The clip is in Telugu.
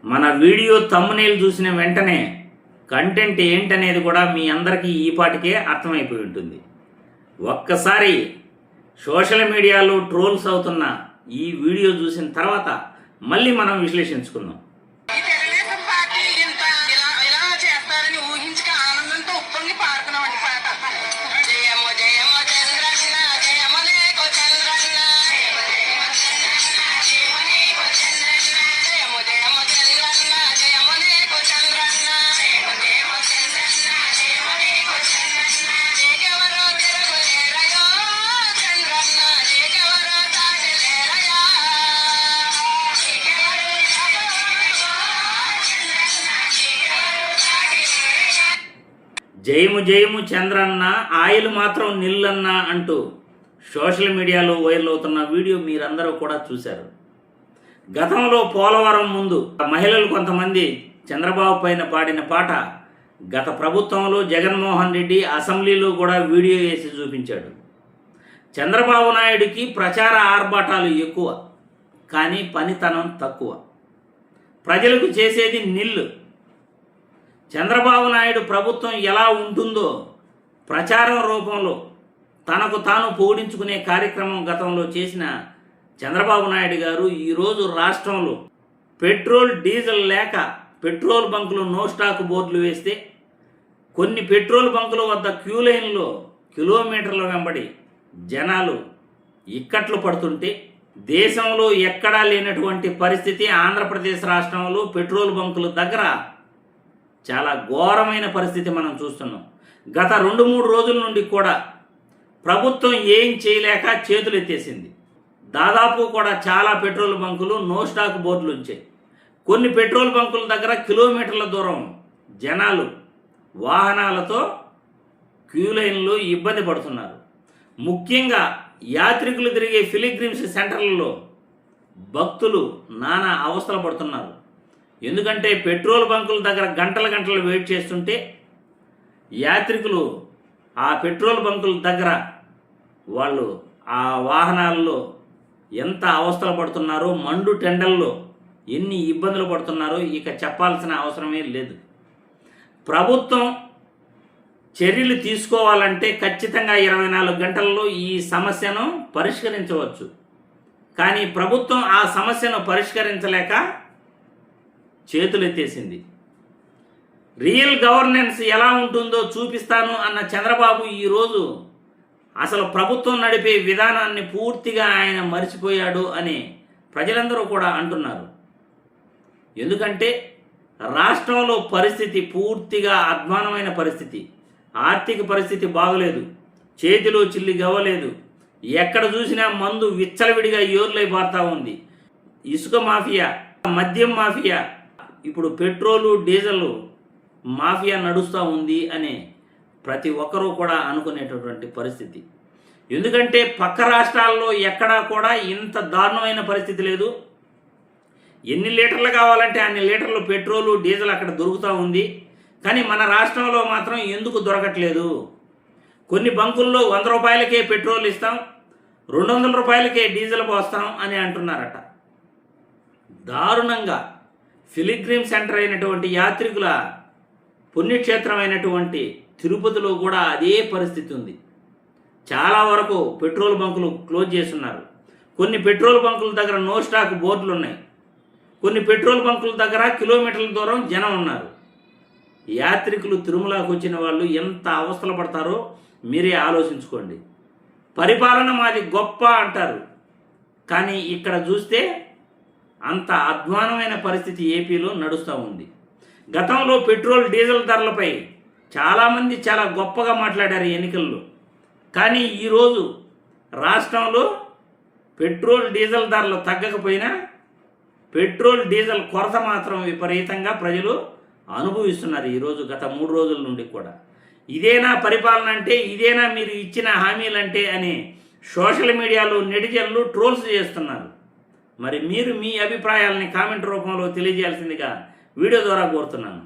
మన వీడియో థంబ్నెయిల్ చూసిన వెంటనే కంటెంట్ ఏంటనేది కూడా మీ అందరికీ ఈ పాటికే అర్థమైపోయి ఉంటుంది. ఒక్కసారి సోషల్ మీడియాలో ట్రోల్స్ అవుతున్న ఈ వీడియో చూసిన తర్వాత మళ్ళీ మనం విశ్లేషించుకుందాం. జయము జయము చంద్రన్న, ఆయిల్ మాత్రం నిల్లన్న అంటూ సోషల్ మీడియాలో వైరల్ అవుతున్న వీడియో మీరందరూ కూడా చూశారు. గతంలో పోలవరం ముందు మహిళలు కొంతమంది చంద్రబాబు పైన పాడిన పాట గత ప్రభుత్వంలో జగన్మోహన్ రెడ్డి అసెంబ్లీలో కూడా వీడియో వేసి చూపించాడు. చంద్రబాబు నాయుడికి ప్రచార ఆర్భాటాలు ఎక్కువ, కానీ పనితనం తక్కువ. ప్రజలకు చేసేది నిల్లు. చంద్రబాబు నాయుడు ప్రభుత్వం ఎలా ఉంటుందో ప్రచారం రూపంలో తనకు తాను పొగిడించుకునే కార్యక్రమం గతంలో చేసిన చంద్రబాబు నాయుడు గారు ఈరోజు రాష్ట్రంలో పెట్రోల్ డీజిల్ లేక పెట్రోల్ బంకులు నో స్టాక్ బోర్డులు వేస్తే కొన్ని పెట్రోల్ బంకుల వద్ద క్యూ లైన్లో కిలోమీటర్ల వెంబడి జనాలు ఇక్కట్లు పడుతుంటే దేశంలో ఎక్కడా లేనటువంటి పరిస్థితి ఆంధ్రప్రదేశ్ రాష్ట్రంలో పెట్రోల్ బంకుల దగ్గర చాలా ఘోరమైన పరిస్థితి మనం చూస్తున్నాం. గత 2-3 రోజుల నుండి కూడా ప్రభుత్వం ఏం చేయలేక చేతులు ఎత్తేసింది. దాదాపు కూడా చాలా పెట్రోల్ బంకులు నో స్టాక్ బోర్డులు ఉంచాయి. కొన్ని పెట్రోల్ బంకుల దగ్గర కిలోమీటర్ల దూరం జనాలు వాహనాలతో క్యూ లైన్లో ఇబ్బంది పడుతున్నారు. ముఖ్యంగా యాత్రికులు తిరిగే పిలిగ్రిమ్స్ సెంటర్లలో భక్తులు నానా అవస్థలు పడుతున్నారు. ఎందుకంటే పెట్రోల్ బంకుల దగ్గర గంటలు వెయిట్ చేస్తుంటే యాత్రికులు ఆ పెట్రోల్ బంకుల దగ్గర వాళ్ళు ఆ వాహనాల్లో ఎంత అవస్థలు పడుతున్నారో, మండు టెండల్లో ఎన్ని ఇబ్బందులు పడుతున్నారో ఇక చెప్పాల్సిన అవసరమే లేదు. ప్రభుత్వం చర్యలు తీసుకోవాలంటే ఖచ్చితంగా 24 గంటల్లో ఈ సమస్యను పరిష్కరించవచ్చు. కానీ ప్రభుత్వం ఆ సమస్యను పరిష్కరించలేక చేతులెత్తేసింది. రియల్ గవర్నెన్స్ ఎలా ఉంటుందో చూపిస్తాను అన్న చంద్రబాబు ఈరోజు అసలు ప్రభుత్వం నడిపే విధానాన్ని పూర్తిగా ఆయన మర్చిపోయాడు అని ప్రజలందరూ కూడా అంటున్నారు. ఎందుకంటే రాష్ట్రంలో పరిస్థితి పూర్తిగా అధ్వానమైన పరిస్థితి. ఆర్థిక పరిస్థితి బాగలేదు, చేతిలో చిల్లి గవ్వలేదు. ఎక్కడ చూసినా మందు విచ్చలవిడిగా యోర్లై పారుతూ ఉంది. ఇసుక మాఫియా, మద్యం మాఫియా, ఇప్పుడు పెట్రోలు డీజిల్ మాఫియా నడుస్తూ ఉంది అని ప్రతి ఒక్కరూ కూడా అనుకునేటటువంటి పరిస్థితి. ఎందుకంటే పక్క రాష్ట్రాల్లో ఎక్కడా కూడా ఇంత దారుణమైన పరిస్థితి లేదు. ఎన్ని లీటర్లు కావాలంటే అన్ని లీటర్లు పెట్రోలు డీజిల్ అక్కడ దొరుకుతూ ఉంది. కానీ మన రాష్ట్రంలో మాత్రం ఎందుకు దొరకట్లేదు? కొన్ని బంకుల్లో 100 రూపాయలకే పెట్రోల్ ఇస్తాం, 200 రూపాయలకే డీజిల్ పోస్తాం అని అంటున్నారట. దారుణంగా పిలిగ్రిమ్ సెంటర్ అయినటువంటి యాత్రికుల పుణ్యక్షేత్రం అయినటువంటి తిరుపతిలో కూడా అదే పరిస్థితి ఉంది. చాలా వరకు పెట్రోల్ బంకులు క్లోజ్ చేస్తున్నారు. కొన్ని పెట్రోల్ బంకుల దగ్గర నో స్టాక్ బోర్డులు ఉన్నాయి. కొన్ని పెట్రోల్ బంకుల దగ్గర కిలోమీటర్ల దూరం జనం ఉన్నారు. యాత్రికులు తిరుమలకు వచ్చిన వాళ్ళు ఎంత అవస్థలు పడతారో మీరే ఆలోచించుకోండి. పరిపాలన మాది గొప్ప అంటారు, కానీ ఇక్కడ చూస్తే అంత అధ్వానమైన పరిస్థితి ఏపీలో నడుస్తూ ఉంది. గతంలో పెట్రోల్ డీజిల్ ధరలపై చాలామంది చాలా గొప్పగా మాట్లాడారు ఎన్నికల్లో. కానీ ఈరోజు రాష్ట్రంలో పెట్రోల్ డీజిల్ ధరలు తగ్గకపోయినా పెట్రోల్ డీజిల్ కొరత మాత్రం విపరీతంగా ప్రజలు అనుభవిస్తున్నారు ఈరోజు గత 3 రోజుల నుండి కూడా. ఇదేనా పరిపాలన అంటే, ఇదేనా మీరు ఇచ్చిన హామీలంటే అని సోషల్ మీడియాలో నెటిజన్లు ట్రోల్స్ చేస్తున్నారు. మరి మీరు మీ అభిప్రాయాలని కామెంట్ రూపంలో తెలియజేయాల్సిందిగా వీడియో ద్వారా కోరుతున్నాను.